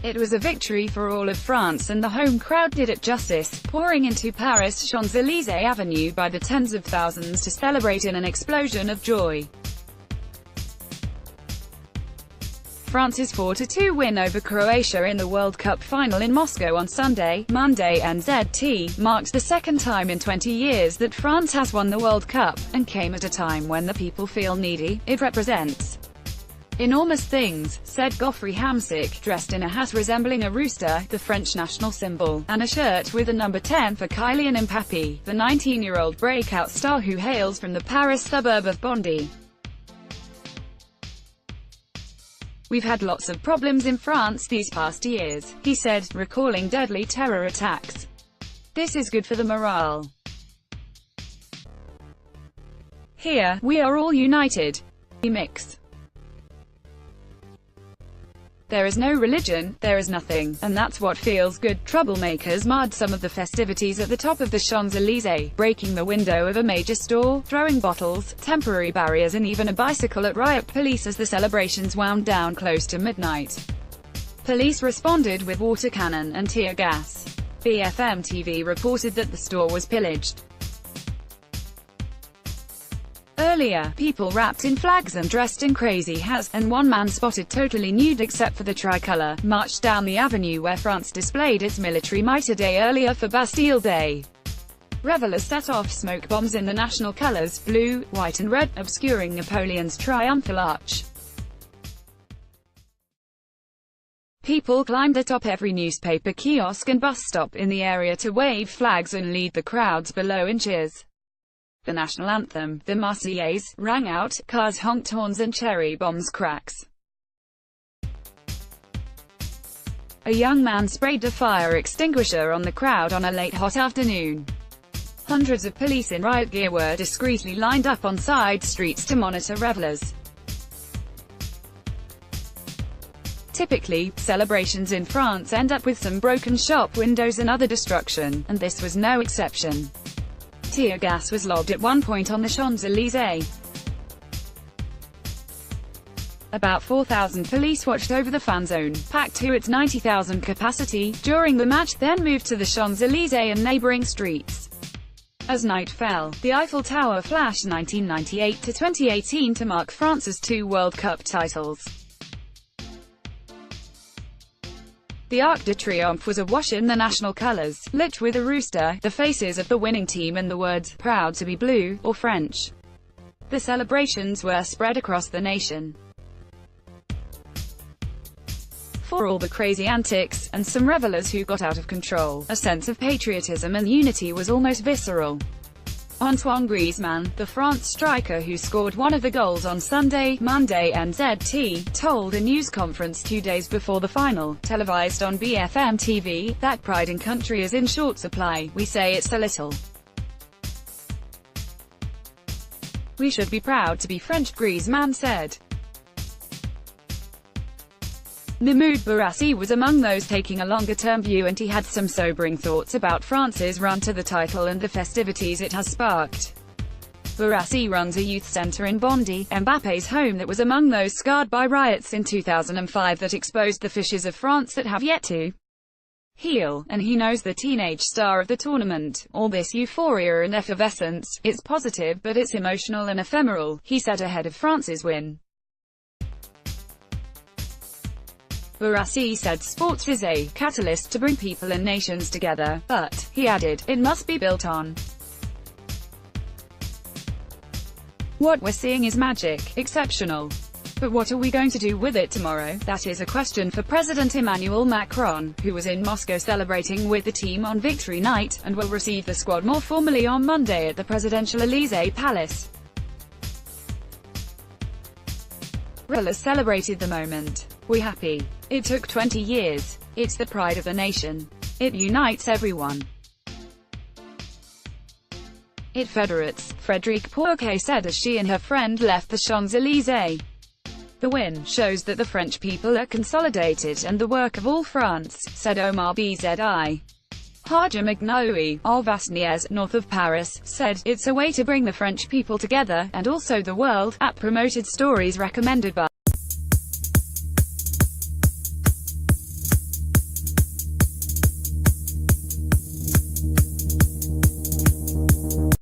It was a victory for all of France, and the home crowd did it justice, pouring into Paris Champs-Elysees Avenue by the tens of thousands to celebrate in an explosion of joy. France's 4-2 win over Croatia in the World Cup final in Moscow on Sunday, Monday NZT, marked the second time in 20 years that France has won the World Cup, and came at a time when the people feel needy. It represents enormous things, said Geoffrey Hamsik, dressed in a hat resembling a rooster, the French national symbol, and a shirt with a number 10 for Kylian Mbappé, the 19-year-old breakout star who hails from the Paris suburb of Bondy. "We've had lots of problems in France these past years," he said, recalling deadly terror attacks. "This is good for the morale. Here, we are all united. We mix. There is no religion, there is nothing, and that's what feels good." Troublemakers marred some of the festivities at the top of the Champs-Elysees, breaking the window of a major store, throwing bottles, temporary barriers and even a bicycle at riot police as the celebrations wound down close to midnight. Police responded with water cannon and tear gas. BFM TV reported that the store was pillaged. Earlier, people wrapped in flags and dressed in crazy hats, and one man spotted totally nude except for the tricolour, marched down the avenue where France displayed its military might a day earlier for Bastille Day. Revelers set off smoke bombs in the national colours, blue, white and red, obscuring Napoleon's triumphal arch. People climbed atop every newspaper kiosk and bus stop in the area to wave flags and lead the crowds below in cheers. The national anthem, the Marseillaise, rang out, cars honked horns and cherry bombs cracks. A young man sprayed a fire extinguisher on the crowd on a late hot afternoon. Hundreds of police in riot gear were discreetly lined up on side streets to monitor revelers. Typically, celebrations in France end up with some broken shop windows and other destruction, and this was no exception. Tear gas was lobbed at one point on the Champs-Elysees. About 4,000 police watched over the fan zone, packed to its 90,000 capacity, during the match, then moved to the Champs-Elysees and neighboring streets. As night fell, the Eiffel Tower flashed 1998 to 2018 to mark France's 2 World Cup titles. The Arc de Triomphe was awash in the national colours, lit with a rooster, the faces of the winning team and the words, "Proud to be blue," or French. The celebrations were spread across the nation. For all the crazy antics, and some revelers who got out of control, a sense of patriotism and unity was almost visceral. Antoine Griezmann, the France striker who scored one of the goals on Sunday, Monday NZT, told a news conference 2 days before the final, televised on BFM TV, that pride in country is in short supply. "We say it's a little. We should be proud to be French," Griezmann said. Mahmoud Barassi was among those taking a longer-term view, and he had some sobering thoughts about France's run to the title and the festivities it has sparked. Barassi runs a youth centre in Bondy, Mbappé's home, that was among those scarred by riots in 2005 that exposed the fissures of France that have yet to heal, and he knows the teenage star of the tournament. "All this euphoria and effervescence, it's positive, but it's emotional and ephemeral," he said ahead of France's win. Barassi said sports is a catalyst to bring people and nations together, but, he added, it must be built on. "What we're seeing is magic, exceptional. But what are we going to do with it tomorrow? That is a question for President Emmanuel Macron, who was in Moscow celebrating with the team on Victory Night, and will receive the squad more formally on Monday at the presidential Élysée Palace." Revelers celebrated the moment. "We're happy. It took 20 years. It's the pride of the nation. It unites everyone. It federates," Frédérique Pourquet said as she and her friend left the Champs-Elysees. "The win shows that the French people are consolidated and the work of all France," said Omar Bzi. Haja Magnoui, of Asnières, north of Paris, said, "It's a way to bring the French people together, and also the world," app promoted stories recommended by